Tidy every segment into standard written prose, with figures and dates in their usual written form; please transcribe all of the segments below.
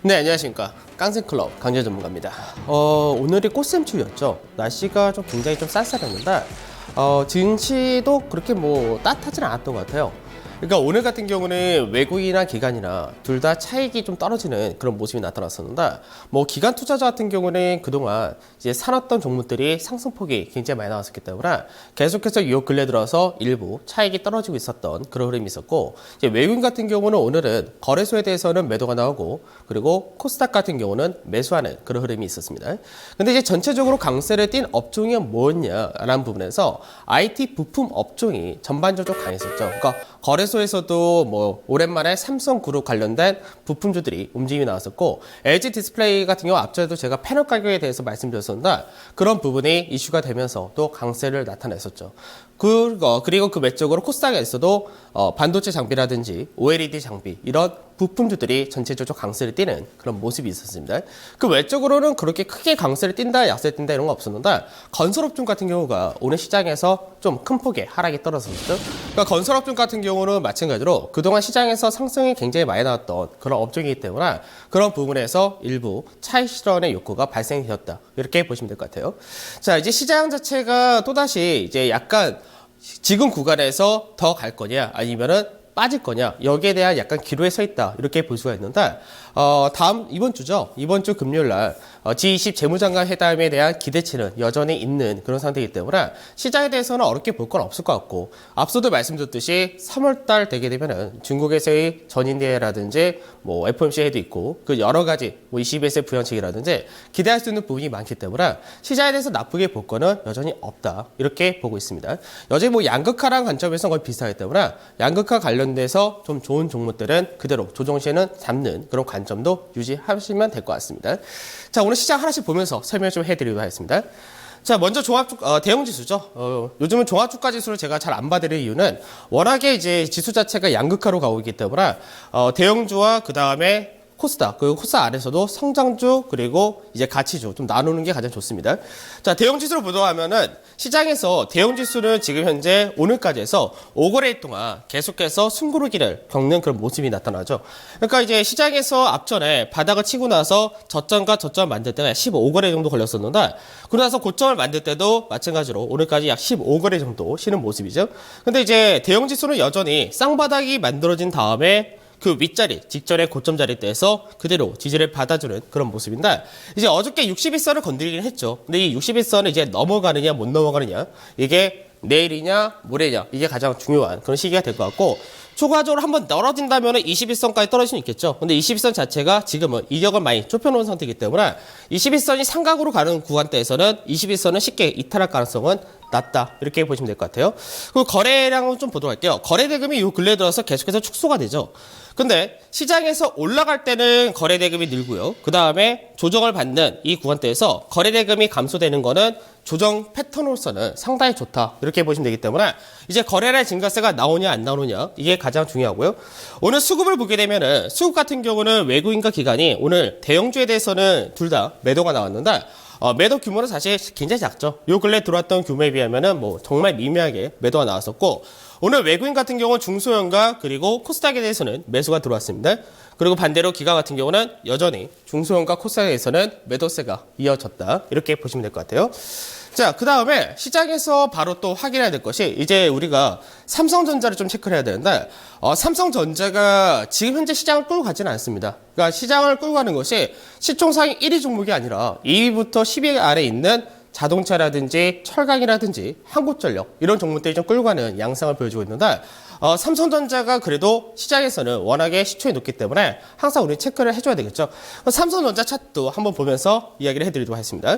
네, 안녕하십니까. 깡생클럽 강재 전문가입니다. 오늘이 꽃샘추위였죠. 날씨가 좀 굉장히 좀 쌀쌀했는데, 증시도 그렇게 뭐 따뜻하지는 않았던 것 같아요. 그러니까 오늘 같은 경우는 외국인이나 기관이나 둘 다 차익이 좀 떨어지는 그런 모습이 나타났었는데, 뭐 기관 투자자 같은 경우는 그동안 이제 사놨던 종목들이 상승폭이 굉장히 많이 나왔었기 때문에 계속해서 이 근래 들어서 일부 차익이 떨어지고 있었던 그런 흐름이 있었고, 이제 외국인 같은 경우는 오늘은 거래소에 대해서는 매도가 나오고, 그리고 코스닥 같은 경우는 매수하는 그런 흐름이 있었습니다. 근데 이제 전체적으로 강세를 띈 업종이 뭐였냐라는 부분에서 IT 부품 업종이 전반적으로 강했었죠. 그러니까 거래소에서도 뭐 오랜만에 삼성그룹 관련된 부품주들이 움직임이 나왔었고, LG 디스플레이 같은 경우 앞전에도 제가 패널 가격에 대해서 말씀드렸었는데 그런 부분이 이슈가 되면서 또 강세를 나타냈었죠. 그리고 그 외적으로 코스닥에서도 반도체 장비라든지 OLED 장비 이런 부품주들이 전체적으로 강세를 띠는 그런 모습이 있었습니다. 그 외적으로는 그렇게 크게 강세를 띈다, 약세를 띈다 이런 거 없었는데, 건설업종 같은 경우가 오늘 시장에서 좀 큰 폭의 하락이 떨어졌었죠. 그러니까 건설업종 같은 경우는 마찬가지로 그동안 시장에서 상승이 굉장히 많이 나왔던 그런 업종이기 때문에 그런 부분에서 일부 차익 실현의 욕구가 발생되었다, 이렇게 보시면 될 것 같아요. 자, 이제 시장 자체가 또다시 이제 약간 지금 구간에서 더 갈 거냐 아니면은 빠질 거냐, 여기에 대한 약간 기로에 서 있다, 이렇게 볼 수가 있는데, 다음 이번 주죠. 이번 주 금요일 날 G20 재무장관 회담에 대한 기대치는 여전히 있는 그런 상태이기 때문에 시장에 대해서는 어렵게 볼 건 없을 것 같고, 앞서도 말씀드렸듯이 3월 달 되게 되면은 중국에서의 전인대회라든지 뭐 FOMC 회도 있고, 그 여러 가지 뭐 21세 부양책이라든지 기대할 수 있는 부분이 많기 때문에 시장에 대해서 나쁘게 볼 거는 여전히 없다, 이렇게 보고 있습니다. 여전히 뭐 양극화랑 관점에서 거의 비슷하기 때문에 양극화 관련돼서 좀 좋은 종목들은 그대로 조정시에는 잡는 그런 관점도 유지하시면 될 것 같습니다. 자, 오늘 시장 하나씩 보면서 설명 좀 해드리도록 하겠습니다. 자, 먼저 대형지수죠. 요즘은 종합주가지수를 제가 잘 안 봐드릴 이유는 워낙에 이제 지수 자체가 양극화로 가고 있기 때문에 대형주와 그 다음에 코스닥, 그리고 코스닥 안에서도 성장주, 그리고 이제 가치주 좀 나누는 게 가장 좋습니다. 자, 대형지수로 보도하면은 시장에서 대형지수는 지금 현재 오늘까지 해서 5거래일 동안 계속해서 숨고르기를 겪는 그런 모습이 나타나죠. 그러니까 이제 시장에서 앞전에 바닥을 치고 나서 저점과 저점 만들 때가 15거래 정도 걸렸었는데, 그러고 나서 고점을 만들 때도 마찬가지로 오늘까지 약 15거래 정도 쉬는 모습이죠. 근데 이제 대형지수는 여전히 쌍바닥이 만들어진 다음에 그 윗자리, 직전에 고점 자리 때에서 그대로 지지를 받아주는 그런 모습인데, 이제 어저께 61선을 건드리긴 했죠. 근데 이 61선을 이제 넘어가느냐 못 넘어가느냐, 이게 내일이냐 모레냐, 이게 가장 중요한 그런 시기가 될 것 같고, 추가적으로 한번 떨어진다면 21선까지 떨어질 수 있겠죠. 근데 21선 자체가 지금은 이격을 많이 좁혀놓은 상태이기 때문에 21선이 삼각으로 가는 구간대에서는 21선은 쉽게 이탈할 가능성은 낮다, 이렇게 보시면 될 것 같아요. 그리고 거래량을 좀 보도록 할게요. 거래 대금이 이 근래 들어서 계속해서 축소가 되죠. 근데 시장에서 올라갈 때는 거래 대금이 늘고요. 그 다음에 조정을 받는 이 구간대에서 거래 대금이 감소되는 거는 조정 패턴으로서는 상당히 좋다, 이렇게 보시면 되기 때문에 이제 거래량 증가세가 나오냐 안 나오느냐, 이게 가장 중요하고요. 오늘 수급을 보게 되면은 수급 같은 경우는 외국인과 기관이 오늘 대형주에 대해서는 둘 다 매도가 나왔는데, 매도 규모는 사실 굉장히 작죠. 요 근래 들어왔던 규모에 비하면은 뭐 정말 미미하게 매도가 나왔었고, 오늘 외국인 같은 경우는 중소형과 그리고 코스닥에 대해서는 매수가 들어왔습니다. 그리고 반대로 기관 같은 경우는 여전히 중소형과 코스닥에서는 매도세가 이어졌다, 이렇게 보시면 될 것 같아요. 자, 그 다음에 시장에서 바로 또 확인해야 될 것이, 이제 우리가 삼성전자를 좀 체크를 해야 되는데, 삼성전자가 지금 현재 시장을 끌고 가지는 않습니다. 그러니까 시장을 끌고 가는 것이 시총상위 1위 종목이 아니라 2위부터 10위 아래에 있는 자동차라든지 철강이라든지 한국전력, 이런 종목들이 좀 끌고 가는 양상을 보여주고 있는데, 삼성전자가 그래도 시장에서는 워낙에 시총이 높기 때문에 항상 우리 체크를 해줘야 되겠죠. 삼성전자 차트도 한번 보면서 이야기를 해드리도록 하겠습니다.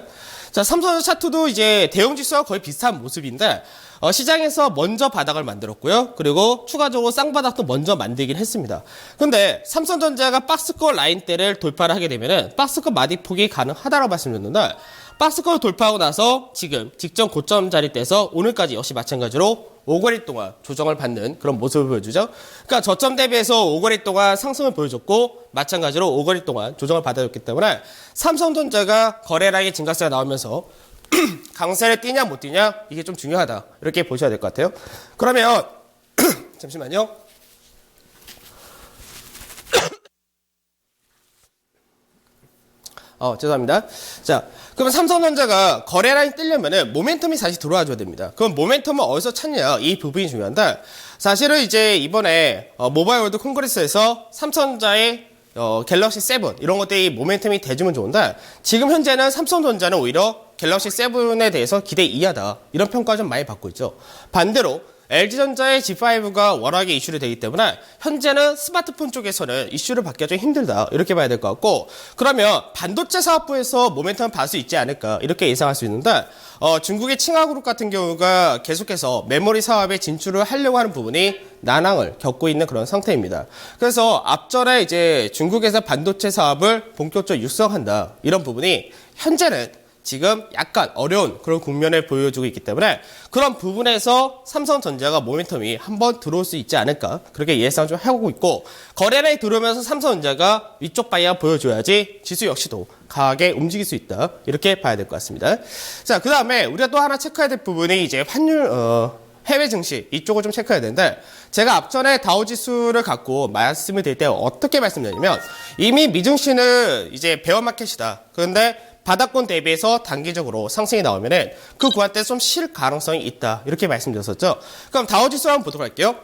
자, 삼성전자 차트도 이제 대형지수와 거의 비슷한 모습인데, 시장에서 먼저 바닥을 만들었고요. 그리고 추가적으로 쌍바닥도 먼저 만들긴 했습니다. 근데 삼성전자가 박스권 라인대를 돌파를 하게 되면은 박스권 마디폭이 가능하다고 말씀드렸는데, 박스권을 돌파하고 나서 지금 직전 고점 자리대에서 오늘까지 역시 마찬가지로 5거래 동안 조정을 받는 그런 모습을 보여주죠. 그러니까 저점 대비해서 5거래 동안 상승을 보여줬고, 마찬가지로 5거래 동안 조정을 받아줬기 때문에 삼성전자가 거래량의 증가세가 나오면서 강세를 띄냐 못 띄냐, 이게 좀 중요하다, 이렇게 보셔야 될 것 같아요. 그러면 잠시만요. 죄송합니다. 자, 그러면 삼성전자가 거래 라인 뜨려면은 모멘텀이 다시 들어와 줘야 됩니다. 그럼 모멘텀은 어디서 찾냐? 이 부분이 중요한데, 사실은 이제 이번에 모바일 월드 콩그레스에서 삼성전자의 갤럭시 7 이런 것들이 모멘텀이 돼주면 좋은데, 지금 현재는 삼성전자는 오히려 갤럭시 7에 대해서 기대 이하다, 이런 평가 좀 많이 받고 있죠. 반대로 LG전자의 G5가 워낙에 이슈를 되기 때문에 현재는 스마트폰 쪽에서는 이슈를 받기가 좀 힘들다, 이렇게 봐야 될 것 같고, 그러면 반도체 사업부에서 모멘텀을 받을 수 있지 않을까, 이렇게 예상할 수 있는데, 중국의 칭화그룹 같은 경우가 계속해서 메모리 사업에 진출을 하려고 하는 부분이 난항을 겪고 있는 그런 상태입니다. 그래서 앞전에 이제 중국에서 반도체 사업을 본격적으로 육성한다, 이런 부분이 현재는 지금 약간 어려운 그런 국면을 보여주고 있기 때문에, 그런 부분에서 삼성전자가 모멘텀이 한번 들어올 수 있지 않을까, 그렇게 예상 좀 하고 있고, 거래량이 들어오면서 삼성전자가 위쪽 방향 보여줘야지 지수 역시도 강하게 움직일 수 있다, 이렇게 봐야 될 것 같습니다. 자, 그 다음에 우리가 또 하나 체크해야 될 부분이 이제 환율, 해외 증시 이쪽을 좀 체크해야 되는데, 제가 앞전에 다우지수를 갖고 말씀을 드릴 때 어떻게 말씀드리냐면, 이미 미증시는 이제 베어마켓이다, 그런데 바닥권 대비해서 단기적으로 상승이 나오면은 그 구간대 좀 실 가능성이 있다, 이렇게 말씀드렸었죠. 그럼 다우지수 한번 보도록 할게요.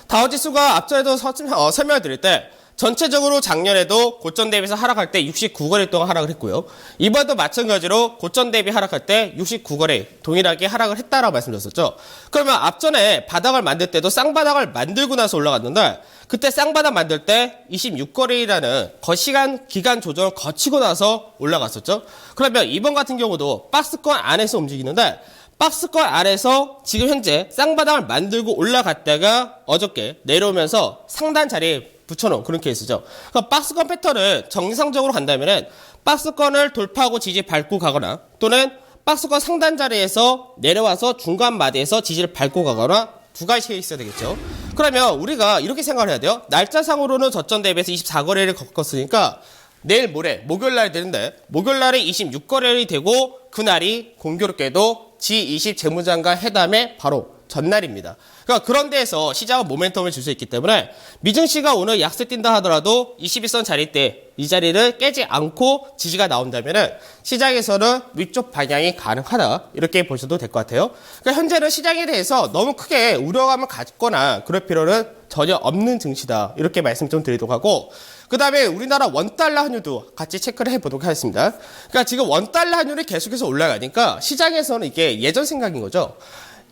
다우지수가 앞전에도 설명을 드릴 때 전체적으로 작년에도 고점 대비해서 하락할 때 69거래 동안 하락을 했고요. 이번도 마찬가지로 고점 대비 하락할 때 69거래 동일하게 하락을 했다라고 말씀드렸었죠. 그러면 앞전에 바닥을 만들 때도 쌍바닥을 만들고 나서 올라갔는데, 그때 쌍바닥 만들 때 26거래라는 거시간 기간 조정을 거치고 나서 올라갔었죠. 그러면 이번 같은 경우도 박스권 안에서 움직이는데, 박스권 안에서 지금 현재 쌍바닥을 만들고 올라갔다가 어저께 내려오면서 상단 자리에 붙여놓은 그런 케이스죠. 그러니까 박스권 패턴을 정상적으로 간다면은 박스권을 돌파하고 지지 밟고 가거나, 또는 박스권 상단 자리에서 내려와서 중간 마디에서 지지를 밟고 가거나, 두 가지 케이스가 되겠죠. 그러면 우리가 이렇게 생각을 해야 돼요. 날짜상으로는 저점 대비해서 24거래를 겪었으니까 내일 모레 목요일날이 되는데, 목요일날에 26거래일이 되고 그날이 공교롭게도 G20 재무장관 회담의 바로 전날입니다. 그러니까 그런 데에서 시장은 모멘텀을 줄 수 있기 때문에, 미증시가 오늘 약세 뛴다 하더라도 21선 자리 때 이 자리를 깨지 않고 지지가 나온다면은 시장에서는 위쪽 방향이 가능하다, 이렇게 보셔도 될 것 같아요. 그러니까 현재는 시장에 대해서 너무 크게 우려감을 갖거나 그럴 필요는 전혀 없는 증시다, 이렇게 말씀 좀 드리도록 하고, 그 다음에 우리나라 원달러 환율도 같이 체크를 해보도록 하겠습니다. 그러니까 지금 원달러 환율이 계속해서 올라가니까 시장에서는 이게 예전 생각인 거죠.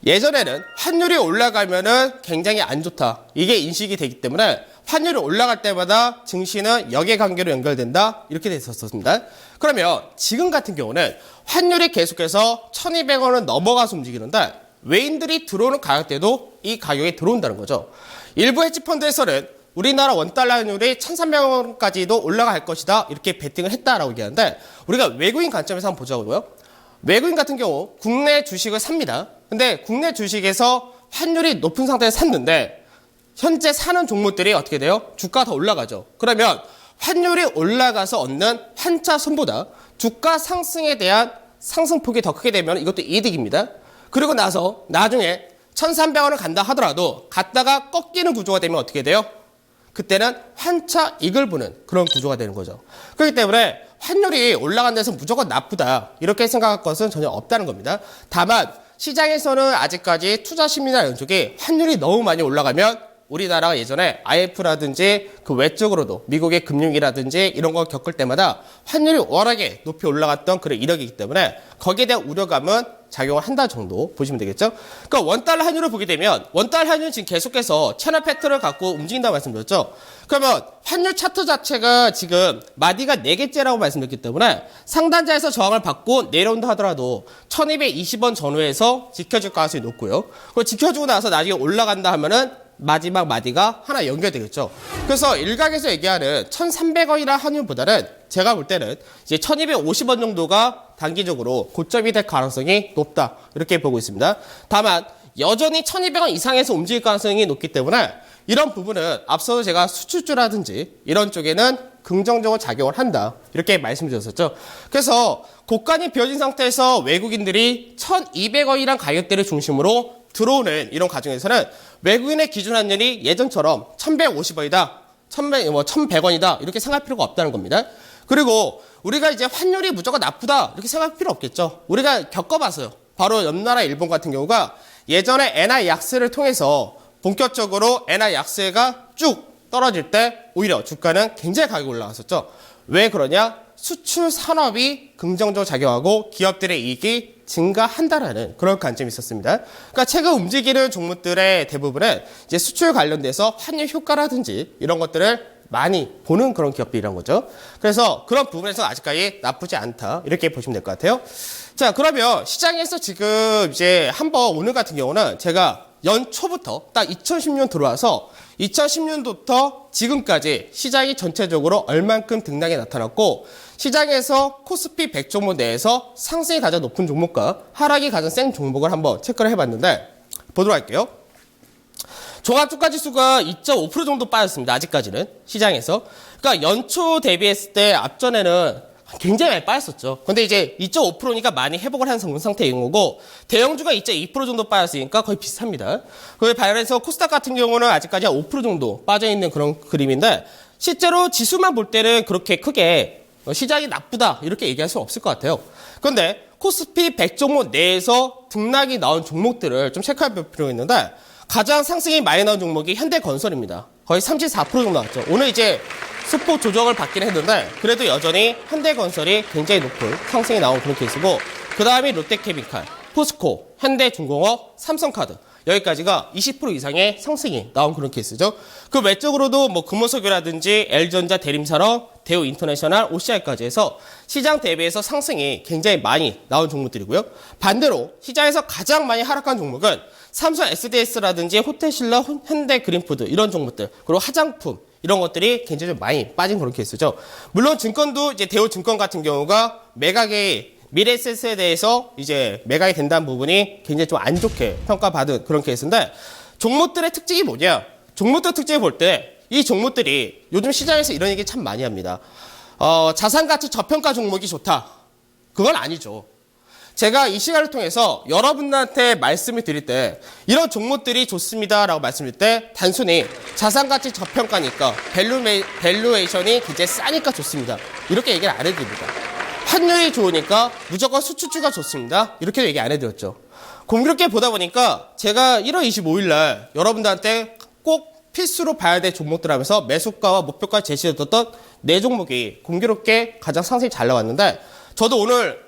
예전에는 환율이 올라가면은 굉장히 안 좋다, 이게 인식이 되기 때문에 환율이 올라갈 때마다 증시는 역외관계로 연결된다, 이렇게 됐었습니다. 그러면 지금 같은 경우는 환율이 계속해서 1200원을 넘어가서 움직이는데, 외인들이 들어오는 가격대도 이 가격에 들어온다는 거죠. 일부 헤지펀드에서는 우리나라 원달러 환율이 1300원까지도 올라갈 것이다, 이렇게 베팅을 했다라고 얘기하는데, 우리가 외국인 관점에서 한번 보자고요. 외국인 같은 경우 국내 주식을 삽니다. 근데 국내 주식에서 환율이 높은 상태에서 샀는데, 현재 사는 종목들이 어떻게 돼요? 주가가 더 올라가죠. 그러면 환율이 올라가서 얻는 환차 손보다 주가 상승에 대한 상승폭이 더 크게 되면 이것도 이득입니다. 그리고 나서 나중에 1300원을 간다 하더라도 갔다가 꺾이는 구조가 되면 어떻게 돼요? 그때는 환차 이익을 보는 그런 구조가 되는 거죠. 그렇기 때문에 환율이 올라간 데서 무조건 나쁘다, 이렇게 생각할 것은 전혀 없다는 겁니다. 다만 시장에서는 아직까지 투자 심리나 이런 쪽이 환율이 너무 많이 올라가면, 우리나라가 예전에 IMF라든지 그 외적으로도 미국의 금융위라든지 이런 거 겪을 때마다 환율이 워낙에 높이 올라갔던 그런 이력이기 때문에 거기에 대한 우려감은 작용을 한다 정도 보시면 되겠죠. 그러니까 원달러 환율을 보게 되면, 원달러 환율은 지금 계속해서 채널 패턴을 갖고 움직인다고 말씀드렸죠. 그러면 환율 차트 자체가 지금 마디가 4개째라고 말씀드렸기 때문에 상단자에서 저항을 받고 내려온다 하더라도 1220원 전후에서 지켜줄 가능성이 높고요. 그리고 지켜주고 나서 나중에 올라간다 하면은 마지막 마디가 하나 연결되겠죠. 그래서 일각에서 얘기하는 1300원이라 환율보다는 제가 볼 때는 이제 1250원 정도가 단기적으로 고점이 될 가능성이 높다, 이렇게 보고 있습니다. 다만 여전히 1200원 이상에서 움직일 가능성이 높기 때문에 이런 부분은 앞서도 제가 수출주라든지 이런 쪽에는 긍정적으로 작용을 한다, 이렇게 말씀드렸었죠. 그래서 고간이 비어진 상태에서 외국인들이 1200원이란 가격대를 중심으로 들어오는 이런 과정에서는 외국인의 기준 환율이 예전처럼 1150원이다, 1100원이다 이렇게 생각할 필요가 없다는 겁니다. 그리고 우리가 이제 환율이 무조건 나쁘다 이렇게 생각할 필요 없겠죠. 우리가 겪어봤어요. 바로 옆나라 일본 같은 경우가 예전에 엔화 약세를 통해서 본격적으로 엔화 약세가 쭉 떨어질 때 오히려 주가는 굉장히 가격이 올라갔었죠. 왜 그러냐? 수출 산업이 긍정적으로 작용하고 기업들의 이익이 증가한다라는 그런 관점이 있었습니다. 그러니까 최근 움직이는 종목들의 대부분은 이제 수출 관련돼서 환율 효과라든지 이런 것들을 많이 보는 그런 기업들이란 거죠. 그래서 그런 부분에서 아직까지 나쁘지 않다 이렇게 보시면 될 것 같아요. 자, 그러면 시장에서 지금 이제 한번 오늘 같은 경우는 제가 연초부터 딱 2010년 들어와서 2010년부터 지금까지 시장이 전체적으로 얼만큼 등락이 나타났고 시장에서 코스피 100 종목 내에서 상승이 가장 높은 종목과 하락이 가장 센 종목을 한번 체크를 해봤는데 보도록 할게요. 종합주가지수가 2.5% 정도 빠졌습니다. 아직까지는 시장에서. 그러니까 연초 대비했을 때 앞전에는 굉장히 많이 빠졌었죠. 근데 이제 2.5%니까 많이 회복을 한 상태인 거고 대형주가 2.2% 정도 빠졌으니까 거의 비슷합니다. 그에 반해서 코스닥 같은 경우는 아직까지 한 5% 정도 빠져있는 그런 그림인데 실제로 지수만 볼 때는 그렇게 크게 시장이 나쁘다 이렇게 얘기할 수 없을 것 같아요. 그런데 코스피 100 종목 내에서 등락이 나온 종목들을 좀 체크할 필요가 있는데 가장 상승이 많이 나온 종목이 현대건설입니다. 거의 34% 정도 나왔죠. 오늘 이제 수폭 조정을 받긴 했는데 그래도 여전히 현대건설이 굉장히 높은 상승이 나온 그런 케이스고 그 다음이 롯데케미칼, 포스코, 현대중공업, 삼성카드 여기까지가 20% 이상의 상승이 나온 그런 케이스죠. 그 외적으로도 뭐 금호석유라든지 L전자, 대림산업, 대우인터내셔널, OCI까지 해서 시장 대비해서 상승이 굉장히 많이 나온 종목들이고요. 반대로 시장에서 가장 많이 하락한 종목은 삼성 SDS라든지 호텔신라, 현대그린푸드 이런 종목들 그리고 화장품 이런 것들이 굉장히 좀 많이 빠진 그런 케이스죠. 물론 증권도 이제 대우증권 같은 경우가 매각의 미래에셋에 대해서 이제 매각이 된다는 부분이 굉장히 좀 안 좋게 평가받은 그런 케이스인데 종목들의 특징이 뭐냐? 종목들 특징을 볼 때 이 종목들이 요즘 시장에서 이런 얘기 참 많이 합니다. 자산가치 저평가 종목이 좋다. 그건 아니죠. 제가 이 시간을 통해서 여러분들한테 말씀을 드릴 때 이런 종목들이 좋습니다라고 말씀드릴 때 단순히 자산가치 저평가니까 밸류에이션이 굉장히 싸니까 좋습니다. 이렇게 얘기를 안 해드립니다. 환율이 좋으니까 무조건 수출주가 좋습니다. 이렇게 얘기 안 해드렸죠. 공교롭게 보다 보니까 제가 1월 25일 날 여러분들한테 꼭 필수로 봐야 될 종목들 하면서 매수가와 목표가를 제시해뒀던 4종목이 공교롭게 가장 상승이 잘 나왔는데 저도 오늘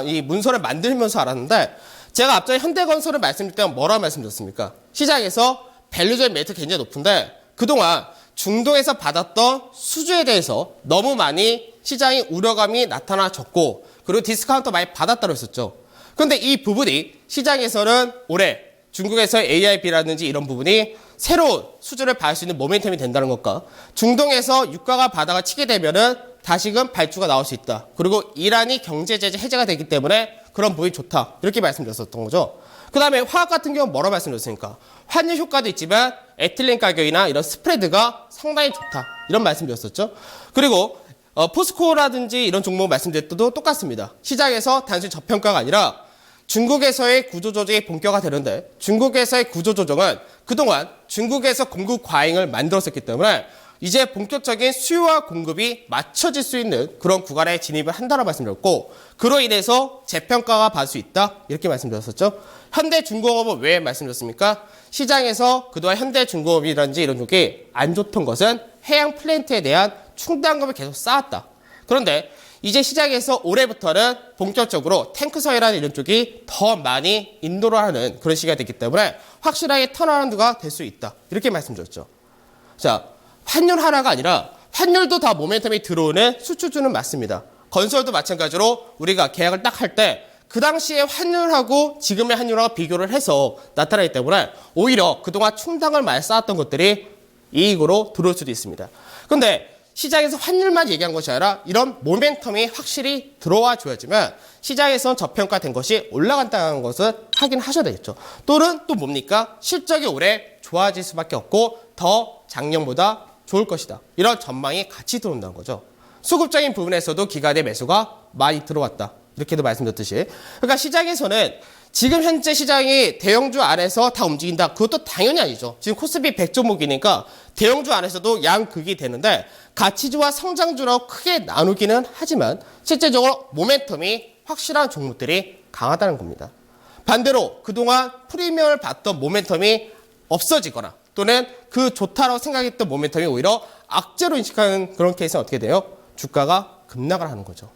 이 문서를 만들면서 알았는데 제가 앞전에 현대건설을 말씀드릴 때 뭐라고 말씀드렸습니까? 시장에서 밸류전 메리트 굉장히 높은데 그동안 중동에서 받았던 수주에 대해서 너무 많이 시장의 우려감이 나타나졌고 그리고 디스카운트 많이 받았다고 했었죠. 그런데 이 부분이 시장에서는 올해 중국에서의 AIB라든지 이런 부분이 새로운 수주를 받을 수 있는 모멘텀이 된다는 것과 중동에서 유가가 바닥을 치게 되면은 다시금 발주가 나올 수 있다. 그리고 이란이 경제 제재 해제가 되기 때문에 그런 부분이 좋다. 이렇게 말씀드렸었던 거죠. 그 다음에 화학 같은 경우는 뭐라고 말씀드렸습니까? 환율 효과도 있지만 에틸렌 가격이나 이런 스프레드가 상당히 좋다. 이런 말씀드렸었죠. 그리고 포스코라든지 이런 종목 말씀드렸도 똑같습니다. 시장에서 단순히 저평가가 아니라 중국에서의 구조조정이 본격화되는데 중국에서의 구조조정은 그동안 중국에서 공급 과잉을 만들었었기 때문에 이제 본격적인 수요와 공급이 맞춰질 수 있는 그런 구간에 진입을 한다고 말씀드렸고 그로 인해서 재평가가 받을 수 있다 이렇게 말씀드렸었죠. 현대중공업은 왜 말씀드렸습니까? 시장에서 그동안 현대중공업이라든지 이런 쪽이 안 좋던 것은 해양 플랜트에 대한 충당금을 계속 쌓았다. 그런데 이제 시장에서 올해부터는 본격적으로 탱크사회라는 이런 쪽이 더 많이 인도를 하는 그런 시기가 됐기 때문에 확실하게 턴어라운드가 될 수 있다. 이렇게 말씀드렸죠. 자, 환율 하나가 아니라 환율도 다 모멘텀이 들어오는 수출주는 맞습니다. 건설도 마찬가지로 우리가 계약을 딱 할 때 그 당시에 환율하고 지금의 환율하고 비교를 해서 나타나기 때문에 오히려 그동안 충당을 많이 쌓았던 것들이 이익으로 들어올 수도 있습니다. 그런데 시장에서 환율만 얘기한 것이 아니라 이런 모멘텀이 확실히 들어와 줘야지만 시장에서 저평가된 것이 올라간다는 것을 확인하셔야 되겠죠. 또는 또 뭡니까? 실적이 올해 좋아질 수밖에 없고 더 작년보다 좋을 것이다. 이런 전망이 같이 들어온다는 거죠. 수급적인 부분에서도 기관의 매수가 많이 들어왔다. 이렇게도 말씀드렸듯이. 그러니까 시장에서는 지금 현재 시장이 대형주 안에서 다 움직인다. 그것도 당연히 아니죠. 지금 코스피 100종목이니까 대형주 안에서도 양극이 되는데 가치주와 성장주라고 크게 나누기는 하지만 실제적으로 모멘텀이 확실한 종목들이 강하다는 겁니다. 반대로 그동안 프리미엄을 받던 모멘텀이 없어지거나 또는 그 좋다라고 생각했던 모멘텀이 오히려 악재로 인식하는 그런 케이스는 어떻게 돼요? 주가가 급락을 하는 거죠.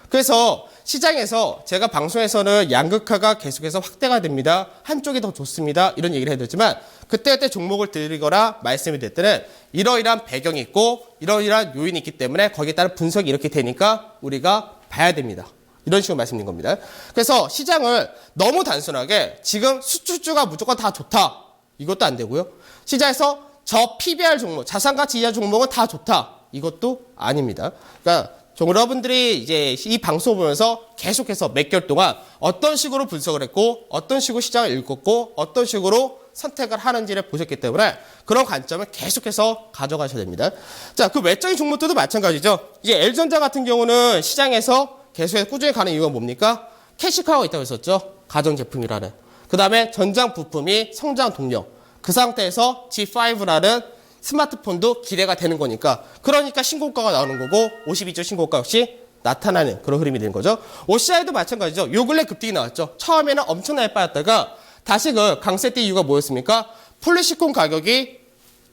그래서 시장에서 제가 방송에서는 양극화가 계속해서 확대가 됩니다. 한쪽이 더 좋습니다. 이런 얘기를 해드렸지만 그때 종목을 드리거나 말씀을 드릴 때는 이러이러한 배경이 있고 이러이러한 요인이 있기 때문에 거기에 따른 분석이 이렇게 되니까 우리가 봐야 됩니다. 이런 식으로 말씀드린 겁니다. 그래서 시장을 너무 단순하게 지금 수출주가 무조건 다 좋다. 이것도 안 되고요. 시장에서 저 PBR 종목, 자산가치 이하 종목은 다 좋다. 이것도 아닙니다. 그러니까 여러분들이 이제 이 방송을 보면서 계속해서 몇 개월 동안 어떤 식으로 분석을 했고 어떤 식으로 시장을 읽었고 어떤 식으로 선택을 하는지를 보셨기 때문에 그런 관점을 계속해서 가져가셔야 됩니다. 자, 그 외적인 종목들도 마찬가지죠. 이제 L전자 같은 경우는 시장에서 계속해서 꾸준히 가는 이유가 뭡니까? 캐시카우가 있다고 했었죠. 가전제품이라는. 그 다음에 전장 부품이 성장 동력. 그 상태에서 G5라는 스마트폰도 기대가 되는 거니까 그러니까 신고가가 나오는 거고 52조 신고가 역시 나타나는 그런 흐름이 되는 거죠. OCI도 마찬가지죠. 요 근래 급등이 나왔죠. 처음에는 엄청나게 빠졌다가 다시 그 강세 뛸 이유가 뭐였습니까? 폴리시콘 가격이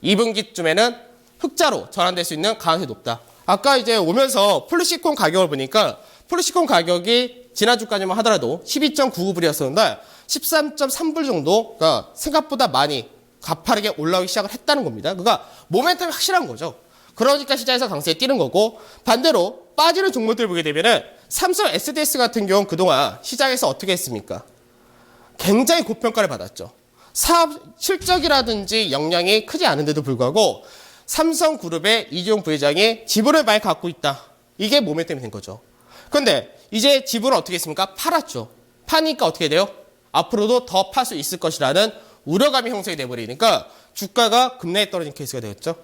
2분기쯤에는 흑자로 전환될 수 있는 가능성이 높다. 아까 이제 오면서 폴리시콘 가격을 보니까 폴리시콘 가격이 지난주까지만 하더라도 12.99불이었었는데 13.3불 정도가 생각보다 많이 가파르게 올라오기 시작을 했다는 겁니다. 그러니까 모멘텀이 확실한 거죠. 그러니까 시장에서 강세에 뛰는 거고 반대로 빠지는 종목들 보게 되면은 삼성 SDS 같은 경우는 그동안 시장에서 어떻게 했습니까? 굉장히 고평가를 받았죠. 사업 실적이라든지 역량이 크지 않은데도 불구하고 삼성그룹의 이재용 부회장이 지분을 많이 갖고 있다. 이게 모멘텀이 된 거죠. 그런데 이제 지분을 어떻게 했습니까? 팔았죠. 파니까 어떻게 돼요? 앞으로도 더 팔 수 있을 것이라는 우려감이 형성이 돼버리니까 주가가 급락에 떨어진 케이스가 되었죠.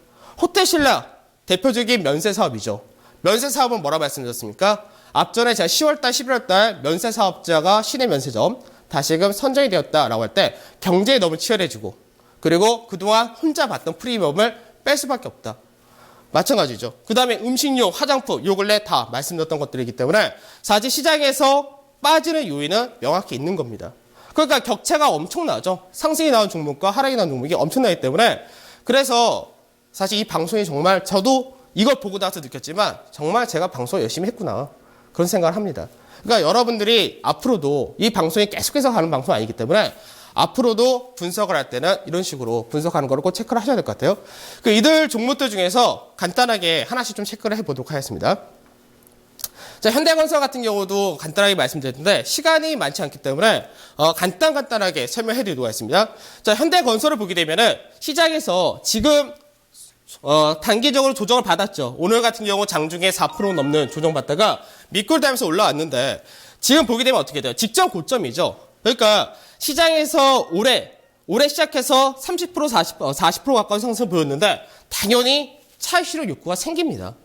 호텔신라 대표적인 면세 사업이죠. 면세 사업은 뭐라고 말씀드렸습니까? 앞전에 제가 10월달, 11월달 면세 사업자가 시내 면세점 다시금 선정이 되었다라고 할 때 경쟁이 너무 치열해지고 그리고 그동안 혼자 받던 프리미엄을 뺄 수밖에 없다. 마찬가지죠. 그 다음에 음식료, 화장품 요 근래 다 말씀드렸던 것들이기 때문에 사실 시장에서 빠지는 요인은 명확히 있는 겁니다. 그러니까 격차가 엄청나죠. 상승이 나온 종목과 하락이 나온 종목이 엄청나기 때문에 그래서 사실 이 방송이 정말 저도 이걸 보고 나서 느꼈지만 정말 제가 방송 열심히 했구나 그런 생각을 합니다. 그러니까 여러분들이 앞으로도 이 방송이 계속해서 가는 방송 아니기 때문에 앞으로도 분석을 할 때는 이런 식으로 분석하는 거를 꼭 체크를 하셔야 될 것 같아요. 그 이들 종목들 중에서 간단하게 하나씩 좀 체크를 해보도록 하겠습니다. 자, 현대건설 같은 경우도 간단하게 말씀드렸는데 시간이 많지 않기 때문에 간단하게 설명해 드리도록 하겠습니다. 자, 현대건설을 보게 되면은 시장에서 지금 단기적으로 조정을 받았죠. 오늘 같은 경우 장중에 4% 넘는 조정받다가 밑골되면서 올라왔는데 지금 보게 되면 어떻게 돼요? 직전 고점이죠. 그러니까 시장에서 올해 시작해서 30% 40% 가까운 상승을 보였는데 당연히 차익 실현 욕구가 생깁니다.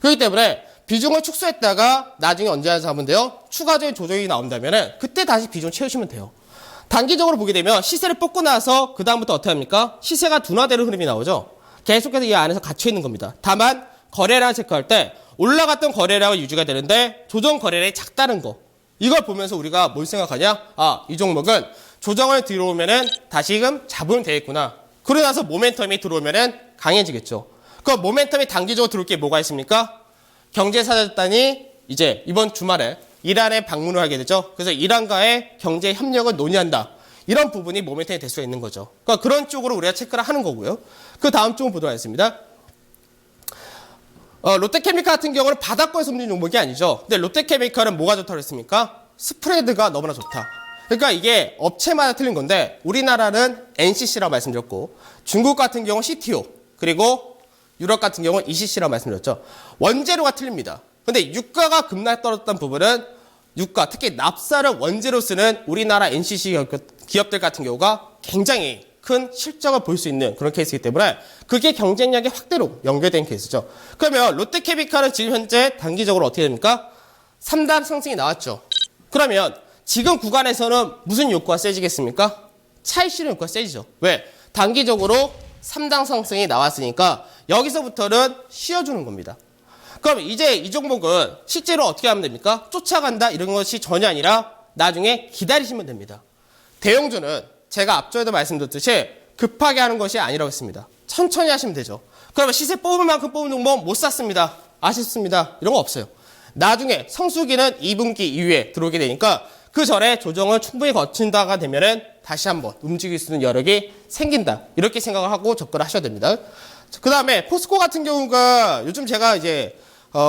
그렇기 때문에 비중을 축소했다가 나중에 언제 하면 돼요? 추가적인 조정이 나온다면은 그때 다시 비중 채우시면 돼요. 단기적으로 보게 되면 시세를 뽑고 나서 그 다음부터 어떻게 합니까? 시세가 둔화되는 흐름이 나오죠. 계속해서 이 안에서 갇혀 있는 겁니다. 다만 거래량 체크할 때 올라갔던 거래량은 유지가 되는데 조정 거래량이 작다는 거. 이걸 보면서 우리가 뭘 생각하냐? 아, 이 종목은 조정을 들어오면은 다시금 잡으면 되겠구나. 그러고 나서 모멘텀이 들어오면은 강해지겠죠. 그 모멘텀이 단기적으로 들어올 게 뭐가 있습니까? 경제사절단이 이제 이번 주말에 이란에 방문을 하게 되죠. 그래서 이란과의 경제 협력을 논의한다. 이런 부분이 모멘텀이 될 수가 있는 거죠. 그러니까 그런 쪽으로 우리가 체크를 하는 거고요. 그 다음 쪽을 보도록 하겠습니다. 롯데케미칼 같은 경우는 바닥권에서 움직이는 종목이 아니죠. 근데 롯데케미칼은 뭐가 좋다고 했습니까? 스프레드가 너무나 좋다. 그러니까 이게 업체마다 틀린 건데 우리나라는 NCC라고 말씀드렸고 중국 같은 경우 CTO 그리고 유럽 같은 경우는 ECC라고 말씀드렸죠. 원재료가 틀립니다. 근데 유가가 급락 떨어졌던 부분은 유가, 특히 납사를 원재료 쓰는 우리나라 NCC 기업들 같은 경우가 굉장히 큰 실적을 볼 수 있는 그런 케이스이기 때문에 그게 경쟁력의 확대로 연결된 케이스죠. 그러면 롯데케미칼은 지금 현재 단기적으로 어떻게 됩니까? 3단 상승이 나왔죠. 그러면 지금 구간에서는 무슨 욕구가 세지겠습니까? 차익 실현 욕구가 세지죠. 왜? 단기적으로 3당 상승이 나왔으니까 여기서부터는 쉬어주는 겁니다. 그럼 이제 이 종목은 실제로 어떻게 하면 됩니까? 쫓아간다 이런 것이 전혀 아니라 나중에 기다리시면 됩니다. 대형주는 제가 앞전에도 말씀드렸듯이 급하게 하는 것이 아니라고 했습니다. 천천히 하시면 되죠. 그러면 시세 뽑을 만큼 뽑은 종목 못 샀습니다. 아쉽습니다. 이런 거 없어요. 나중에 성수기는 2분기 이후에 들어오게 되니까 그 전에 조정을 충분히 거친다가 되면은 다시 한번 움직일 수 있는 여력이 생긴다. 이렇게 생각을 하고 접근을 하셔야 됩니다. 그 다음에 포스코 같은 경우가 요즘 제가 이제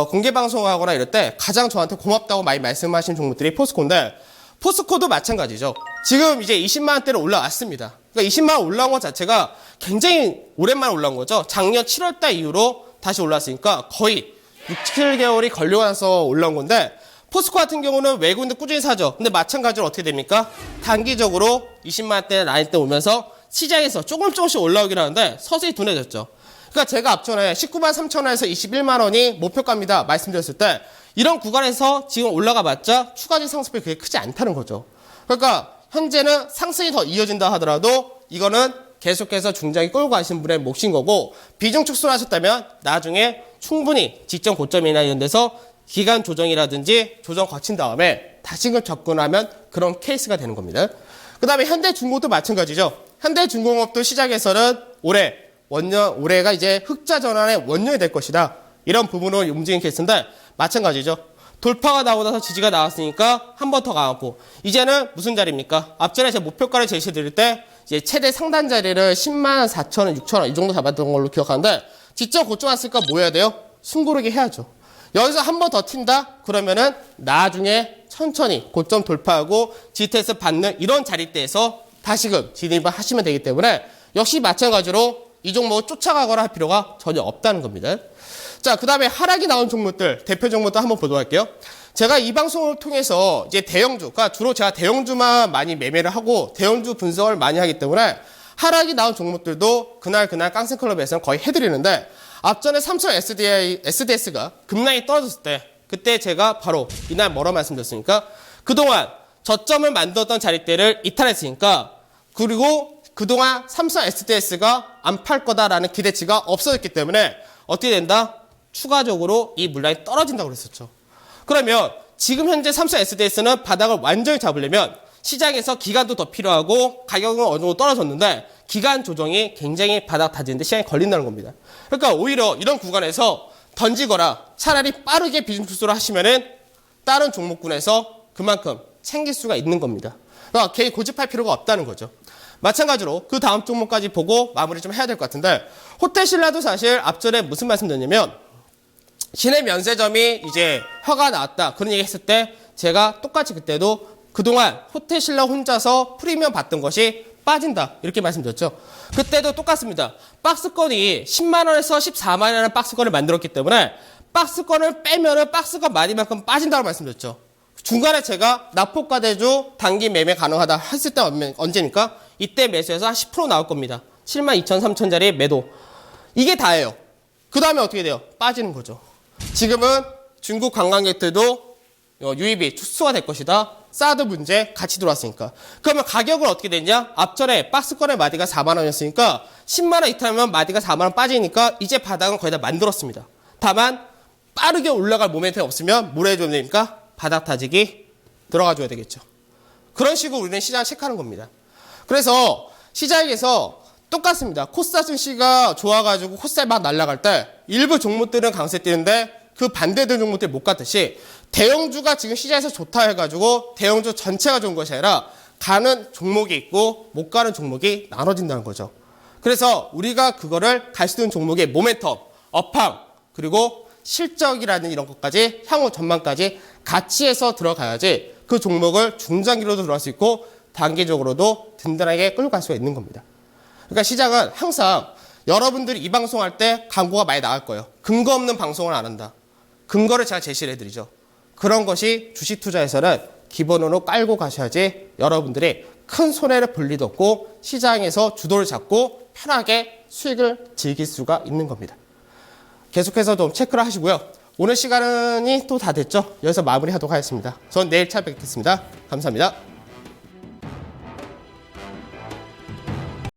공개 방송하거나 이럴 때 가장 저한테 고맙다고 많이 말씀하신 종목들이 포스코인데 포스코도 마찬가지죠. 지금 이제 20만 원대로 올라왔습니다. 그러니까 20만 원 올라온 것 자체가 굉장히 오랜만에 올라온 거죠. 작년 7월 달 이후로 다시 올라왔으니까 거의 6, 7개월이 걸려와서 올라온 건데 포스코 같은 경우는 외국인들 꾸준히 사죠. 근데 마찬가지로 어떻게 됩니까? 단기적으로 20만 원대 라인 때 오면서 시장에서 조금씩 올라오긴 하는데 서서히 둔해졌죠. 그러니까 제가 앞전에 19만 3천 원에서 21만 원이 목표가입니다 말씀드렸을 때 이런 구간에서 지금 올라가 봤자 추가적인 상승폭이 그렇게 크지 않다는 거죠. 그러니까 현재는 상승이 더 이어진다 하더라도 이거는 계속해서 중장기 끌고 가신 분의 몫인 거고 비중 축소를 하셨다면 나중에 충분히 직전 고점이나 이런 데서 기간 조정이라든지 조정 거친 다음에 다시금 접근하면 그런 케이스가 되는 겁니다. 그 다음에 현대중공업도 마찬가지죠. 현대중공업도 시장에서는 올해가 이제 흑자 전환의 원년이 될 것이다. 이런 부분을 움직인 케이스인데 마찬가지죠. 돌파가 나오고 나서 지지가 나왔으니까 한 번 더 가고 이제는 무슨 자리입니까? 앞전에 제가 목표가를 제시해 드릴 때 이제 최대 상단 자리를 10만 4천 원, 6천 원 이 정도 잡았던 걸로 기억하는데 직접 고점 왔으니까 뭐 해야 돼요? 숨고르기 해야죠. 여기서 한 번 더 튄다? 그러면은 나중에 천천히 고점 돌파하고 지테스 받는 이런 자리대에서 다시금 진입을 하시면 되기 때문에 역시 마찬가지로 이 종목을 쫓아가거나 할 필요가 전혀 없다는 겁니다. 자, 그 다음에 하락이 나온 종목들, 대표 종목도 한번 보도록 할게요. 제가 이 방송을 통해서 이제 대형주, 그러니까 주로 제가 대형주만 많이 매매를 하고 대형주 분석을 많이 하기 때문에 하락이 나온 종목들도 그날 깡센클럽에서는 거의 해드리는데 앞전에 삼성 SDS가 급락이 떨어졌을 때 그때 제가 바로 이날 뭐라 말씀드렸습니까? 그동안 저점을 만들었던 자리대를 이탈했으니까 그리고 그동안 삼성 SDS가 안 팔 거다라는 기대치가 없어졌기 때문에 어떻게 된다? 추가적으로 이 물량이 떨어진다고 그랬었죠. 그러면 지금 현재 삼성 SDS는 바닥을 완전히 잡으려면 시장에서 기간도 더 필요하고 가격은 어느 정도 떨어졌는데 기간 조정이 굉장히 바닥 다지는데 시간이 걸린다는 겁니다. 그러니까 오히려 이런 구간에서 던지거나 차라리 빠르게 비중 축소를 하시면은 다른 종목군에서 그만큼 챙길 수가 있는 겁니다. 그러니까 괜히 고집할 필요가 없다는 거죠. 마찬가지로 그 다음 종목까지 보고 마무리 좀 해야 될 것 같은데 호텔신라도 사실 앞전에 무슨 말씀드렸냐면 시내 면세점이 이제 허가 나왔다 그런 얘기 했을 때 제가 똑같이 그때도 그동안 호텔신라 혼자서 프리미엄 받던 것이 빠진다 이렇게 말씀드렸죠. 그때도 똑같습니다. 박스권이 10만 원에서 14만 원이라는 박스권을 만들었기 때문에 박스권을 빼면은 박스권 많이만큼 빠진다고 말씀드렸죠. 중간에 제가 납폭과대주 단기 매매 가능하다 했을 때 언제입니까? 이때 매수해서 한 10% 나올 겁니다. 7만 2천 3천짜리 매도. 이게 다예요. 그 다음에 어떻게 돼요? 빠지는 거죠. 지금은 중국 관광객들도 유입이 축소가 될 것이다. 사드 문제 같이 들어왔으니까. 그러면 가격은 어떻게 되냐? 앞전에 박스권의 마디가 4만 원이었으니까 10만 원 이탈하면 마디가 4만 원 빠지니까 이제 바닥은 거의 다 만들었습니다. 다만 빠르게 올라갈 모멘텀이 없으면 뭘 해줘야 됩니까? 바닥 다지기 들어가줘야 되겠죠. 그런 식으로 우리는 시장을 체크하는 겁니다. 그래서 시장에서 똑같습니다. 코스닥 증시가 좋아가지고 코스닥 막 날아갈 때 일부 종목들은 강세 뛰는데 그 반대되는 종목들이 못 갔듯이 대형주가 지금 시장에서 좋다 해가지고 대형주 전체가 좋은 것이 아니라 가는 종목이 있고 못 가는 종목이 나눠진다는 거죠. 그래서 우리가 그거를 갈 수 있는 종목의 모멘텀, 업황, 그리고 실적이라는 이런 것까지 향후 전망까지 같이 해서 들어가야지 그 종목을 중장기로도 들어갈 수 있고 단기적으로도 든든하게 끌고 갈 수가 있는 겁니다. 그러니까 시장은 항상 여러분들이 이 방송할 때 광고가 많이 나올 거예요. 근거 없는 방송을 안 한다. 근거를 제가 제시를 해드리죠. 그런 것이 주식 투자에서는 기본으로 깔고 가셔야지 여러분들이 큰 손해를 볼 일도 없고 시장에서 주도를 잡고 편하게 수익을 즐길 수가 있는 겁니다. 계속해서 좀 체크를 하시고요. 오늘 시간이 또 다 됐죠. 여기서 마무리하도록 하겠습니다. 전 내일 찾아뵙겠습니다. 감사합니다.